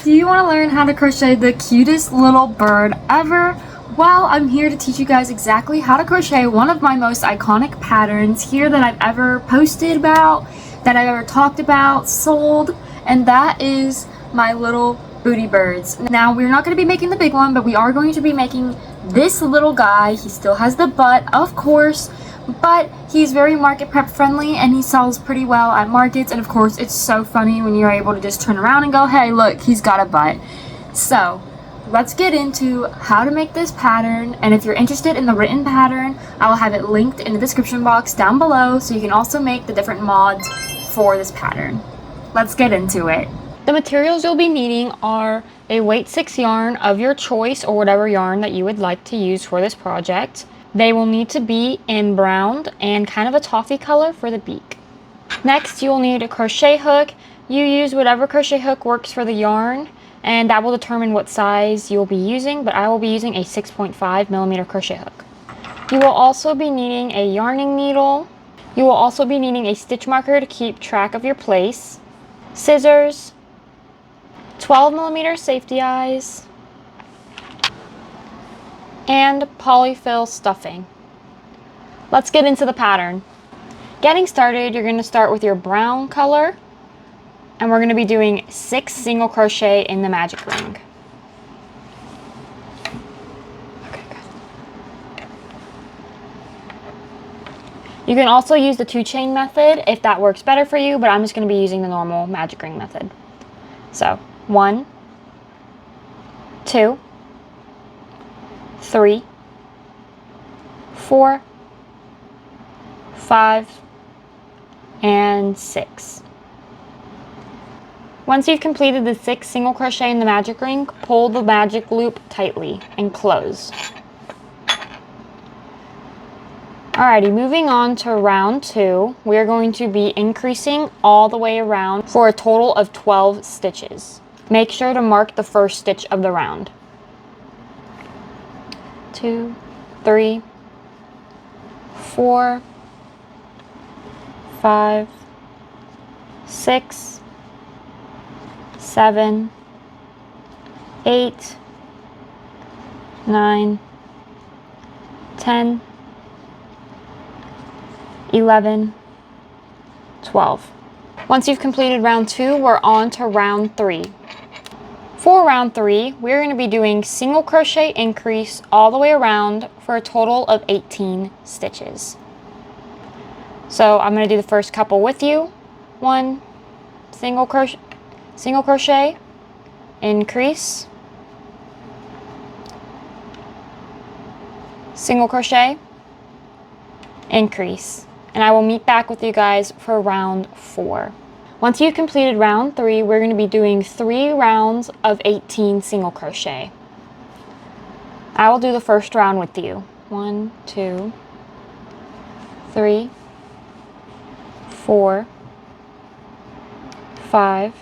Do you want to learn how to crochet the cutest little bird ever? Well, I'm here to teach you guys exactly how to crochet one of my most iconic patterns here that I've ever posted about, that I've ever talked about, sold, and that is my little booty birds. Now, we're not going to be making the big one, but we are going to be making this little guy. He still has the butt, of course, but he's very market prep friendly and he sells pretty well at markets. And of course, it's so funny when you're able to just turn around and go, hey, look, he's got a butt. So let's get into how to make this pattern. And if you're interested in the written pattern, I will have it linked in the description box down below, so you can also make the different mods for this pattern. Let's get into it. The materials you'll be needing are a weight 6 yarn of your choice, or whatever yarn that you would like to use for this project. They will need to be in brown and kind of a toffee color for the beak. Next, you will need a crochet hook. You use whatever crochet hook works for the yarn, and that will determine what size you'll be using, but I will be using a 6.5mm crochet hook. You will also be needing a yarning needle. You will also be needing a stitch marker to keep track of your place, scissors, 12mm safety eyes, and polyfill stuffing. Let's get into the pattern. Getting started, you're going to start with your brown color, and we're going to be doing 6 single crochet in the magic ring. Okay, good. You can also use the 2-chain method if that works better for you, but I'm just going to be using the normal magic ring method. So 1, 2, 3, 4, 5, and 6. Once you've completed the 6 single crochet in the magic ring, pull the magic loop tightly and close. Alrighty, moving on to round 2, we are going to be increasing all the way around for a total of 12 stitches. Make sure to mark the first stitch of the round. 2, 3, 4, 5, 6, 7, 8, 9, 10, 11, 12. Once you've completed round 2, we're on to round 3. For round 3, we're going to be doing single crochet increase all the way around for a total of 18 stitches. So I'm going to do the first couple with you. 1 single crochet, increase, single crochet, increase. And I will meet back with you guys for round 4. Once you've completed round 3, we're going to be doing 3 rounds of 18 single crochet. I will do the first round with you. 1, 2, 3, 4, 5,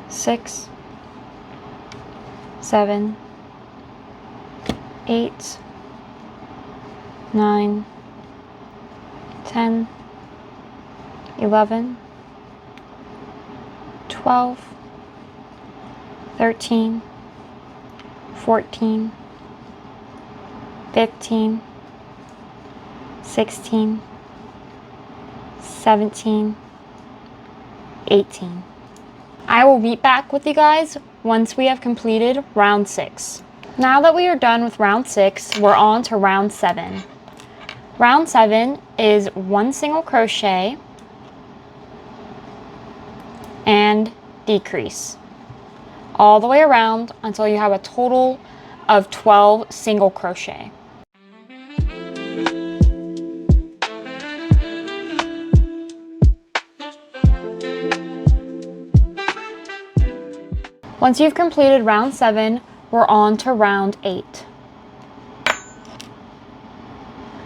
6, 7, 8, 9, 10, 11, 12, 13, 14, 15, 16, 17, 18. I will meet back with you guys once we have completed round 6. Now that we are done with round 6, we're on to round 7. Round 7 is 1 single crochet and decrease all the way around until you have a total of 12 single crochet. Once you've completed round 7, we're on to round 8.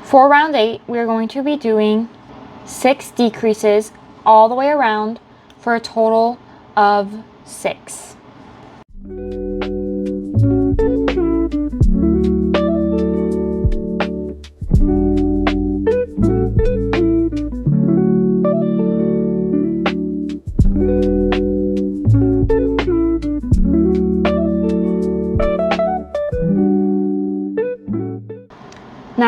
For round 8, we're going to be doing 6 decreases all the way around for a total of 6.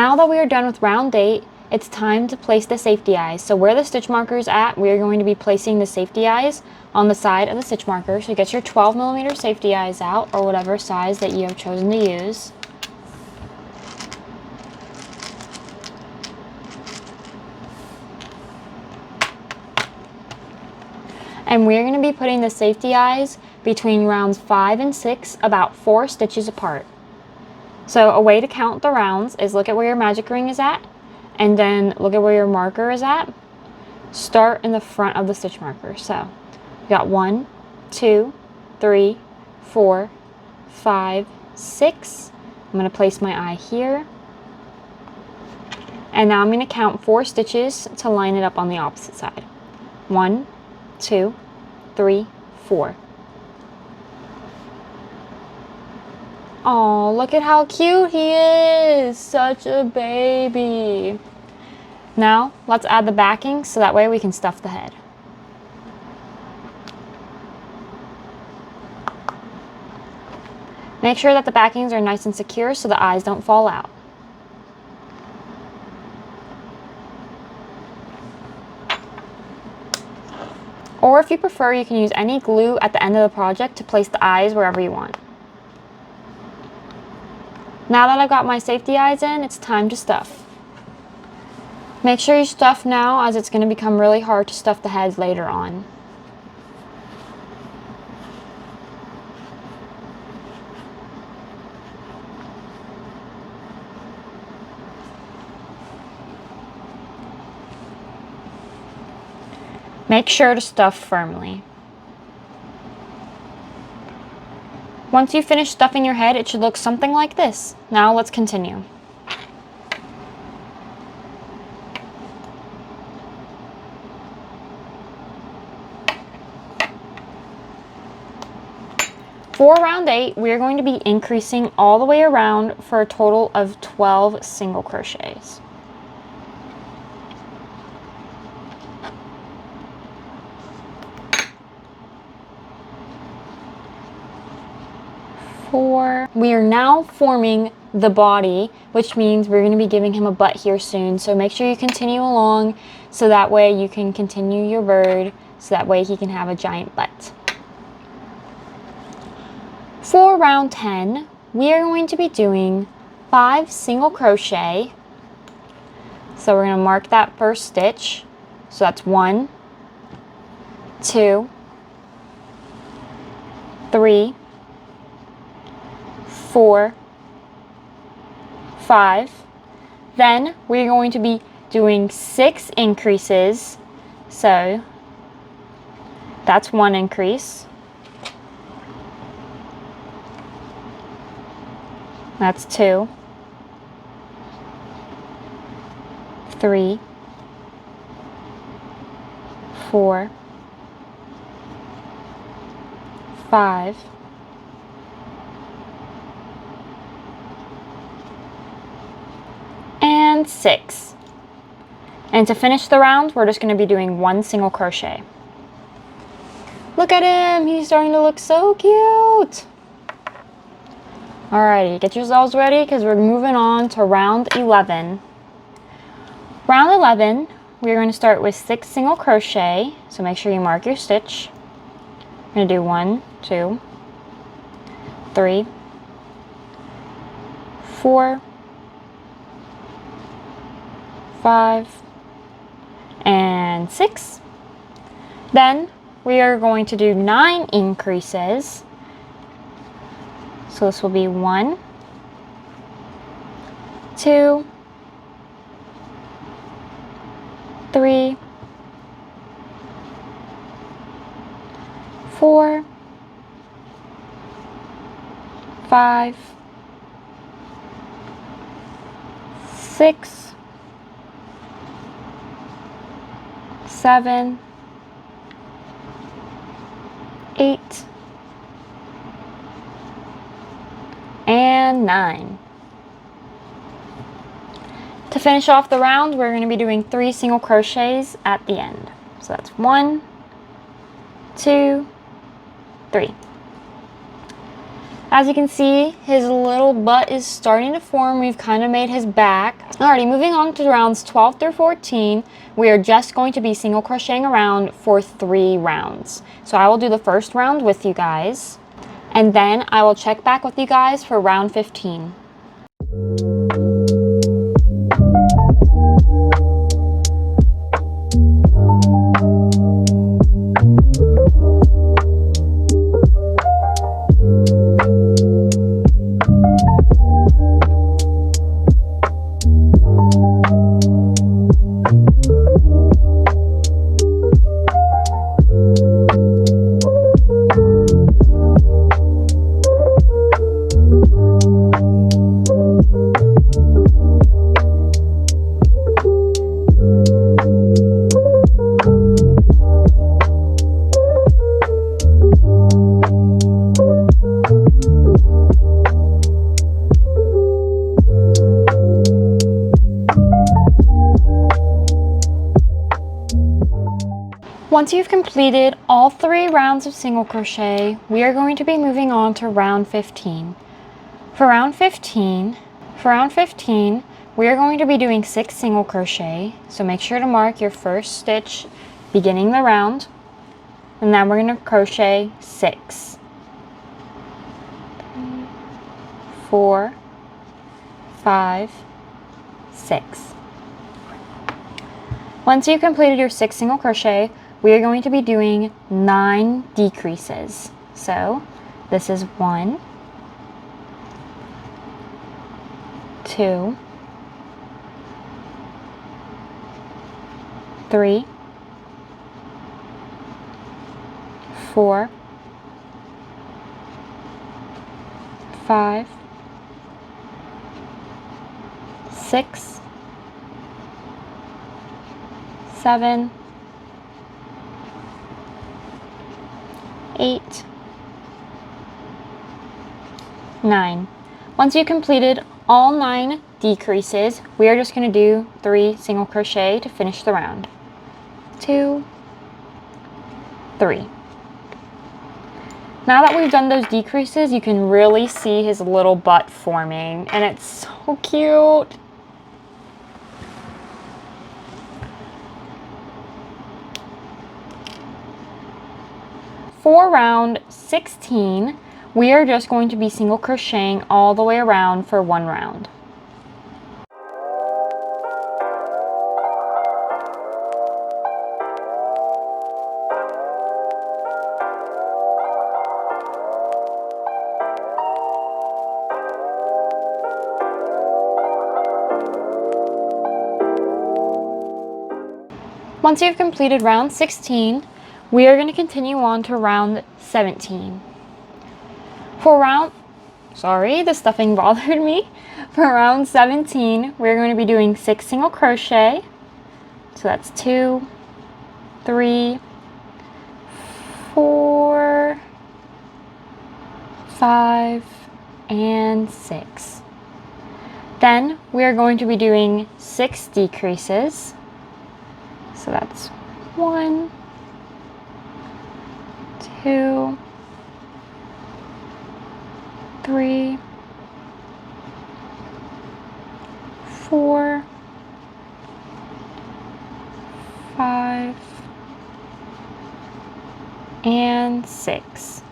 now that we are done with round 8, it's time to place the safety eyes. So where the stitch marker is at, we are going to be placing the safety eyes on the side of the stitch marker. So get your 12mm safety eyes out, or whatever size that you have chosen to use. And we're going to be putting the safety eyes between rounds 5 and 6, about 4 stitches apart. So a way to count the rounds is look at where your magic ring is at, and then look at where your marker is at. Start in the front of the stitch marker. So we got 1, 2, 3, 4, 5, 6. I'm going to place my eye here. And now I'm going to count 4 stitches to line it up on the opposite side. 1, 2, 3, 4. Oh, look at how cute he is! Such a baby. Now, let's add the backing so that way we can stuff the head. Make sure that the backings are nice and secure so the eyes don't fall out. Or if you prefer, you can use any glue at the end of the project to place the eyes wherever you want. Now that I've got my safety eyes in, it's time to stuff. Make sure you stuff now, as it's going to become really hard to stuff the heads later on. Make sure to stuff firmly. Once you finish stuffing your head, it should look something like this. Now let's continue. For round 8, we are going to be increasing all the way around for a total of 12 single crochets. We are now forming the body, which means we're going to be giving him a butt here soon. So make sure you continue along so that way you can continue your bird, so that way he can have a giant butt. For round 10, we are going to be doing 5 single crochet. So we're going to mark that first stitch. So that's 1, 2, 3, 4, 5. Then we're going to be doing 6 increases. So that's 1 increase. That's 2, 3, 4, 5, and 6. And to finish the round, we're just going to be doing 1 single crochet. Look at him! He's starting to look so cute! Alrighty, get yourselves ready because we're moving on to round 11. Round 11, we're going to start with 6 single crochet, so make sure you mark your stitch. We're going to do 1, 2, 3, 4, 5, and 6. Then we are going to do 9 increases. So this will be 1, 2, 3, 4, 5, 6, 7, 8, and 9. To finish off the round, we're going to be doing 3 single crochets at the end. So that's 1, 2, 3. As you can see, his little butt is starting to form. We've kind of made his back. Alrighty, moving on to rounds 12 through 14, we are just going to be single crocheting around for 3 rounds. So I will do the first round with you guys, and then I will check back with you guys for round 15. Once you've completed all 3 rounds of single crochet, we are going to be moving on to round 15. For round 15, we are going to be doing 6 single crochet. So make sure to mark your first stitch beginning the round, and then we're going to crochet 6, 4, 5, 6. Once you've completed your 6 single crochet, we are going to be doing 9 decreases. So this is 1, 2, 3, 4, 5, 6, 7, 8, 9. Once you've completed all 9 decreases, we are just going to do 3 single crochet to finish the round. 2, 3. Now that we've done those decreases, you can really see his little butt forming, and it's so cute. For round 16, we are just going to be single crocheting all the way around for 1 round. Once you've completed round 16, we are going to continue on to round 17. The stuffing bothered me. For round 17, we're going to be doing 6 single crochet. So that's 2, 3, 4, 5, and 6. Then we are going to be doing 6 decreases. So that's 1, 2, 3, 4, 5, and 6.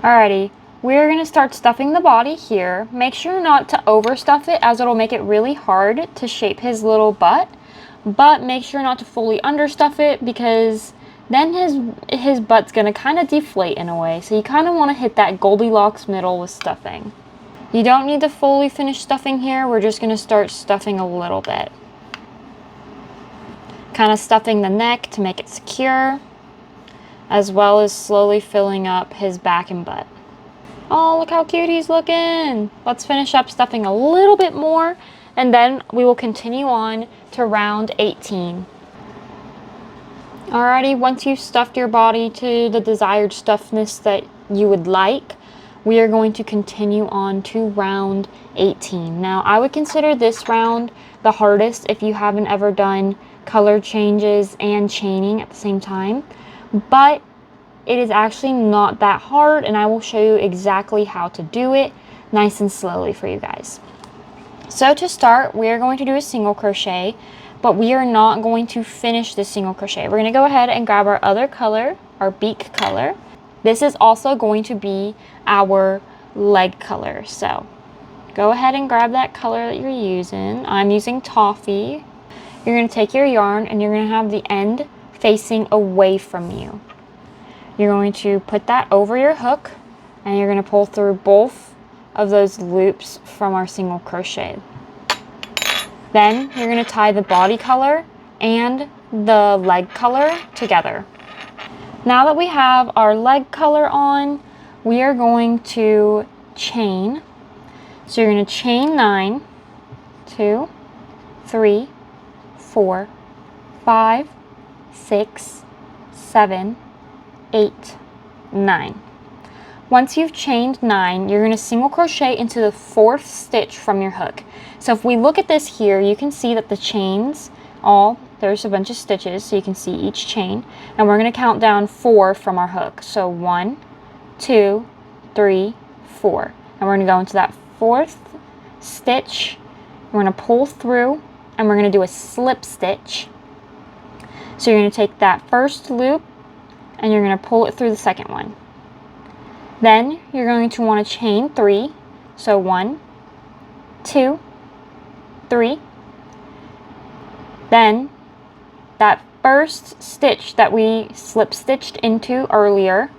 Alrighty, we're going to start stuffing the body here. Make sure not to overstuff it, as it'll make it really hard to shape his little butt. But make sure not to fully understuff it, because then his butt's going to kind of deflate in a way. So you kind of want to hit that Goldilocks middle with stuffing. You don't need to fully finish stuffing here. We're just going to start stuffing a little bit. Kind of stuffing the neck to make it secure, as well as slowly filling up his back and butt. Oh, look how cute he's looking. Let's finish up stuffing a little bit more, and then we will continue on to round 18. Alrighty, once you've stuffed your body to the desired stuffness that you would like, we are going to continue on to round 18. Now, I would consider this round the hardest if you haven't ever done color changes and chaining at the same time, but it is actually not that hard, and I will show you exactly how to do it nice and slowly for you guys. So to start, we are going to do a single crochet, but we are not going to finish this single crochet. We're going to go ahead and grab our other color, our beak color. This is also going to be our leg color. So go ahead and grab that color that you're using. I'm using toffee. You're going to take your yarn and you're going to have the end facing away from you. You're going to put that over your hook and you're going to pull through both of those loops from our single crochet. Then you're going to tie the body color and the leg color together. Now that we have our leg color on, we are going to chain. So you're going to chain 9, 2, 3, 4, 5, 6, 7, 8, 9. Once you've chained 9, you're going to single crochet into the 4th stitch from your hook. So if we look at this here, you can see that the chains, there's a bunch of stitches, so you can see each chain. And we're going to count down 4 from our hook. So 1, 2, 3, 4. And we're going to go into that 4th stitch. We're going to pull through, and we're going to do a slip stitch. So you're going to take that first loop, and you're going to pull it through the second one. Then you're going to want to chain 3. So 1, 2, 3. Then that first stitch that we slip stitched into earlier,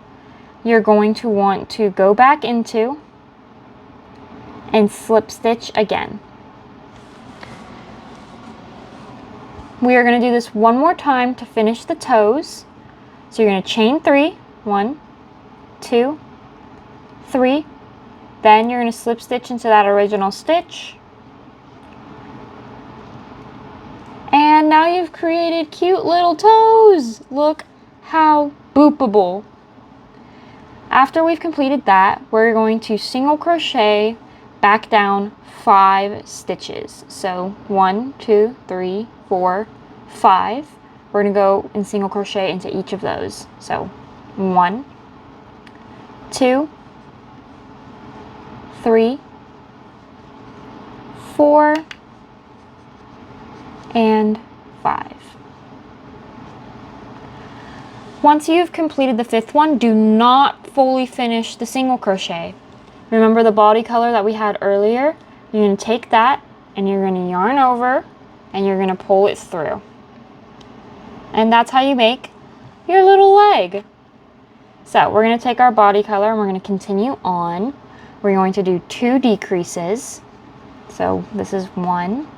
you're going to want to go back into and slip stitch again. We are going to do this one more time to finish the toes. So you're going to chain 3, 1, 2, 3. Then you're going to slip stitch into that original stitch. And now you've created cute little toes. Look how boopable. After we've completed that, we're going to single crochet back down 5 stitches. So 1, 2, 3, 4, 5. We're going to go and single crochet into each of those. So 1, 2, 3, 4, and 5. Once you've completed the 5th one, do not fully finish the single crochet. Remember the body color that we had earlier? You're going to take that and you're going to yarn over and you're going to pull it through. And that's how you make your little leg. So we're going to take our body color and we're going to continue on. We're going to do 2 decreases. So this is 1.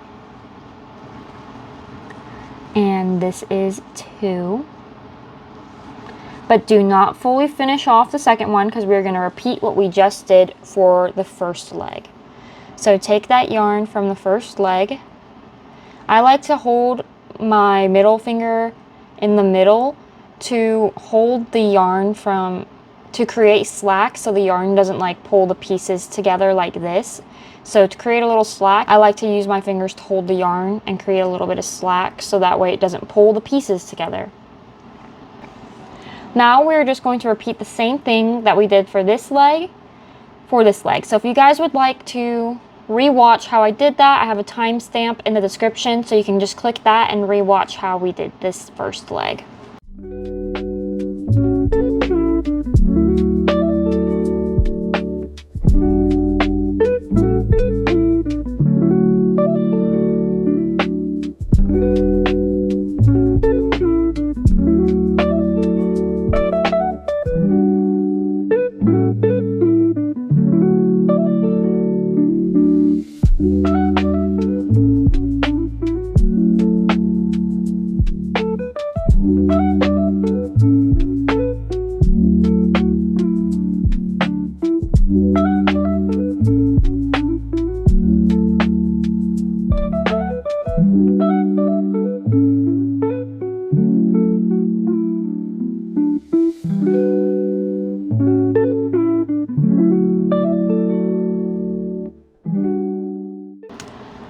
And this is 2. But do not fully finish off the second one because we're going to repeat what we just did for the first leg. So take that yarn from the first leg. I like to hold my middle finger in the middle to hold the yarn to create slack so the yarn doesn't like pull the pieces together like this. So to create a little slack, I like to use my fingers to hold the yarn and create a little bit of slack so that way it doesn't pull the pieces together. Now we're just going to repeat the same thing that we did for this leg, So if you guys would like to re-watch how I did that, I have a timestamp in the description, so you can just click that and re-watch how we did this first leg.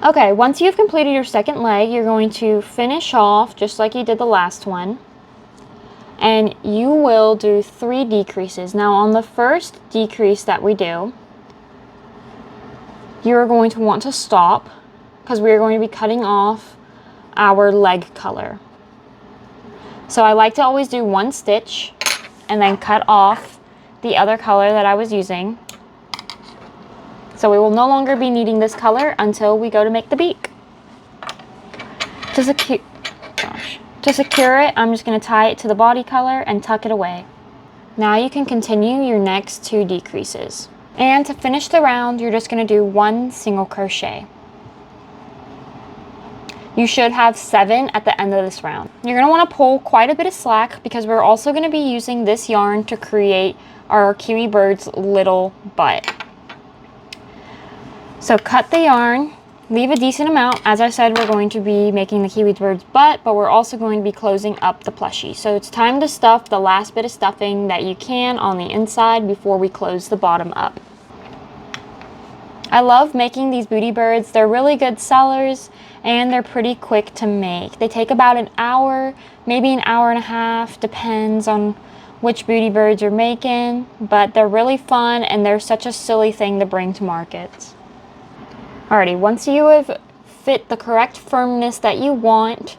Okay, once you've completed your second leg, you're going to finish off just like you did the last one. and you will do 3 decreases. Now on the first decrease that we do, you're going to want to stop because we are going to be cutting off our leg color. So I like to always do 1 stitch and then cut off the other color that I was using. So we will no longer be needing this color until we go to make the beak. To secure it, I'm just going to tie it to the body color and tuck it away. Now you can continue your next 2 decreases. And to finish the round, you're just going to do 1 single crochet. You should have 7 at the end of this round. You're going to want to pull quite a bit of slack because we're also going to be using this yarn to create our kiwi bird's little butt. So cut the yarn, leave a decent amount. As I said, we're going to be making the kiwi bird's butt, but we're also going to be closing up the plushie. So it's time to stuff the last bit of stuffing that you can on the inside before we close the bottom up. I love making these booty birds. They're really good sellers and they're pretty quick to make. They take about an hour, maybe an hour and a half, depends on which booty birds you're making, but they're really fun and they're such a silly thing to bring to market. Alrighty, once you have fit the correct firmness that you want,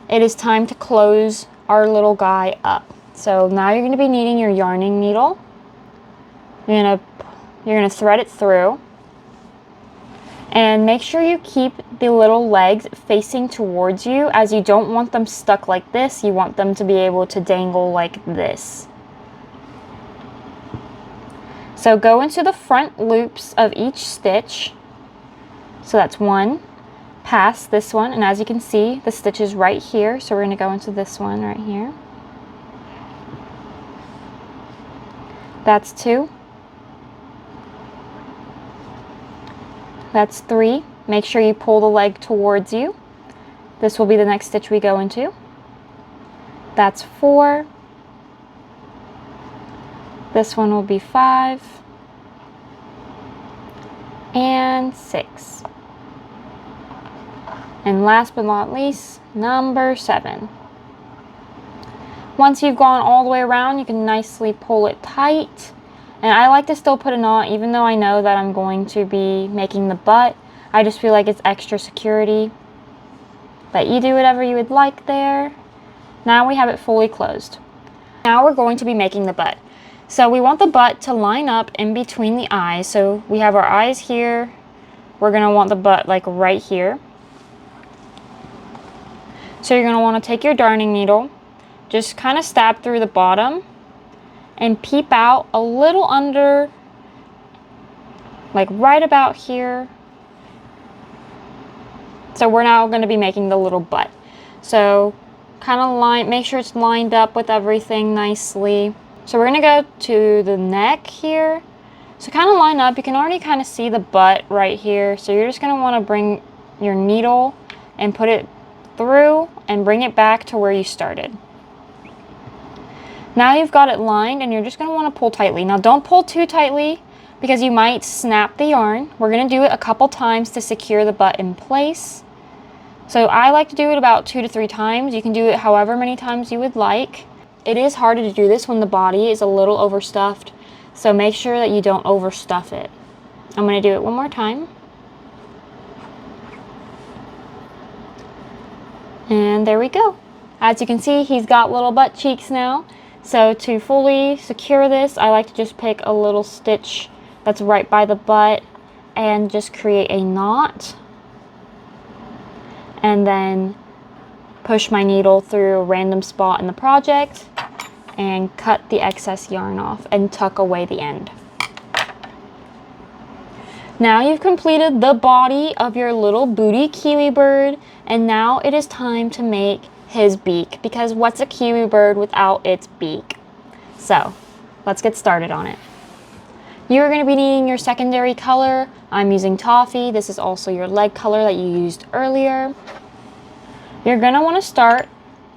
it is time to close our little guy up. So now you're going to be needing your yarning needle. You're going to thread it through. And make sure you keep the little legs facing towards you, as you don't want them stuck like this. You want them to be able to dangle like this. So go into the front loops of each stitch. So that's 1, pass this one, and as you can see, the stitch is right here. So we're going to go into this one right here. That's 2. That's 3. Make sure you pull the leg towards you. This will be the next stitch we go into. That's 4. This one will be 5. And 6. And last but not least, number 7. Once you've gone all the way around, you can nicely pull it tight. And I like to still put a knot, even though I know that I'm going to be making the butt. I just feel like it's extra security. But you do whatever you would like there. Now we have it fully closed. Now we're going to be making the butt. So we want the butt to line up in between the eyes. So we have our eyes here. We're going to want the butt like right here. So you're going to want to take your darning needle, just kind of stab through the bottom and peep out a little under, like right about here. So we're now going to be making the little butt. So kind of make sure it's lined up with everything nicely. So we're going to go to the neck here. So kind of line up. You can already kind of see the butt right here. So you're just going to want to bring your needle and put it through and bring it back to where you started. Now you've got it lined and you're just going to want to pull tightly. Now don't pull too tightly because you might snap the yarn. We're going to do it a couple times to secure the butt in place. So I like to do it about 2 to 3 times. You can do it however many times you would like. It is harder to do this when the body is a little overstuffed, so make sure that you don't overstuff it. I'm going to do it one more time. And there we go. As you can see, he's got little butt cheeks now. So to fully secure this, I like to just pick a little stitch that's right by the butt and just create a knot. And then push my needle through a random spot in the project and cut the excess yarn off and tuck away the end. Now you've completed the body of your little booty kiwi bird, and now it is time to make his beak, because what's a kiwi bird without its beak? So let's get started on it. You're going to be needing your secondary color. I'm using toffee. This is also your leg color that you used earlier. You're going to want to start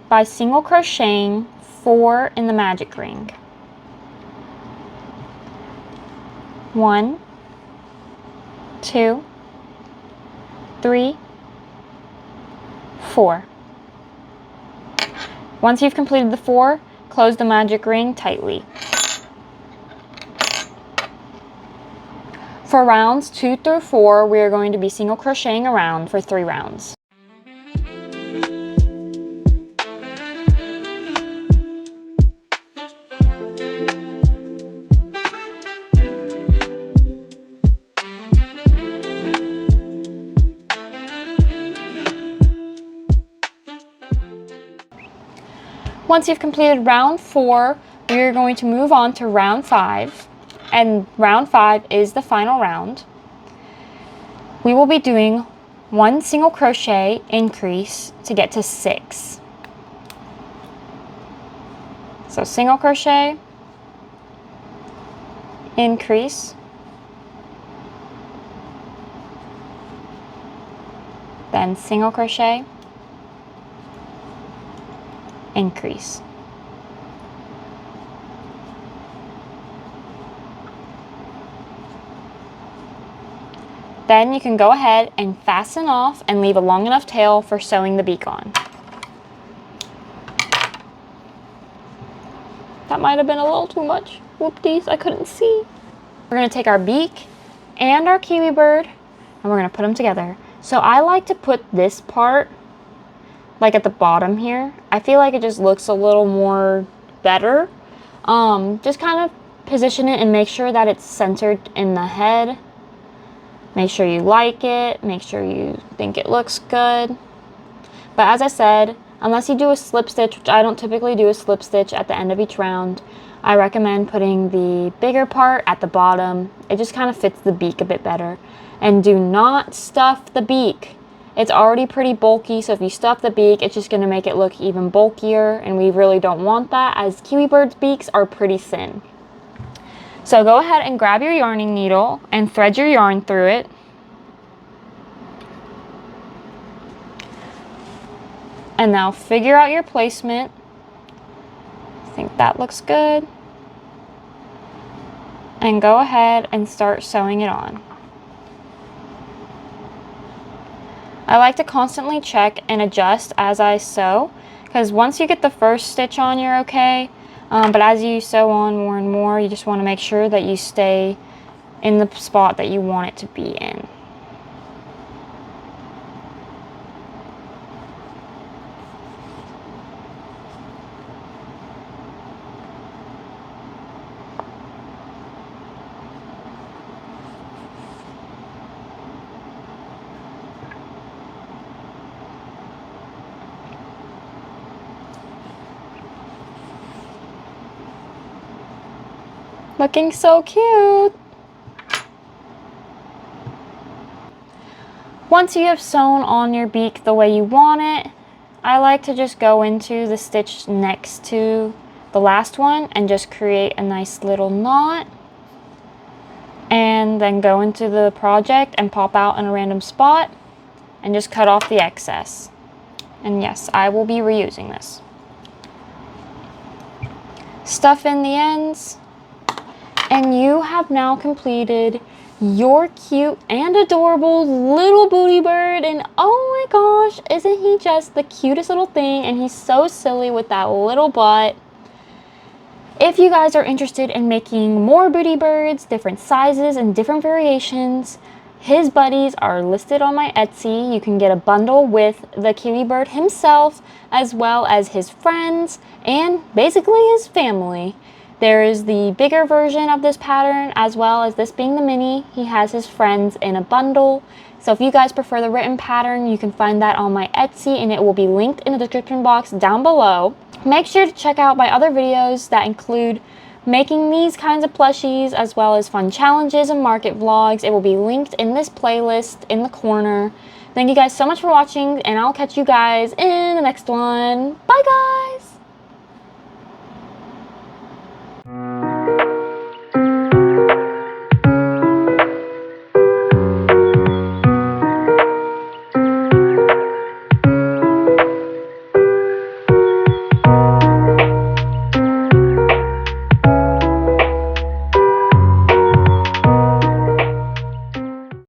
by single crocheting 4 in the magic ring. 1, 2, 3, 4. Once you've completed the 4, close the magic ring tightly. For rounds 2 through 4, we are going to be single crocheting around for 3 rounds. Once you've completed round 4, we are going to move on to round 5, and round 5 is the final round. We will be doing 1 single crochet increase to get to 6. So single crochet, increase, then single crochet, increase. Then you can go ahead and fasten off and leave a long enough tail for sewing the beak on. That might have been a little too much. Whoopties, I couldn't see. We're going to take our beak and our kiwi bird and we're going to put them together. So I like to put this part like at the bottom here. I feel like it just looks a little more better. Just kind of position it and make sure that it's centered in the head. Make sure you like it, make sure you think it looks good. But as I said, unless you do a slip stitch, which I don't typically do a slip stitch at the end of each round, I recommend putting the bigger part at the bottom. It just kind of fits the beak a bit better. And do not stuff the beak. It's already pretty bulky, so if you stuff the beak, it's just going to make it look even bulkier, and we really don't want that, as kiwi birds' beaks are pretty thin. So go ahead and grab your yarning needle and thread your yarn through it. And now figure out your placement. I think that looks good. And go ahead and start sewing it on. I like to constantly check and adjust as I sew, because once you get the first stitch on, you're okay. But as you sew on more and more, you just want to make sure that you stay in the spot that you want it to be in. Looking so cute! Once you have sewn on your beak the way you want it, I like to just go into the stitch next to the last one and just create a nice little knot. And then go into the project and pop out in a random spot and just cut off the excess. And yes, I will be reusing this. Stuff in the ends. And you have now completed your cute and adorable little booty bird. And oh my gosh, isn't he just the cutest little thing? And he's so silly with that little butt. If you guys are interested in making more booty birds, different sizes and different variations, his buddies are listed on my Etsy. You can get a bundle with the kiwi bird himself, as well as his friends and basically his family. There is the bigger version of this pattern, as well as this being the mini. He has his friends in a bundle. So if you guys prefer the written pattern, you can find that on my Etsy, and it will be linked in the description box down below. Make sure to check out my other videos that include making these kinds of plushies, as well as fun challenges and market vlogs. It will be linked in this playlist in the corner. Thank you guys so much for watching, and I'll catch you guys in the next one. Bye guys!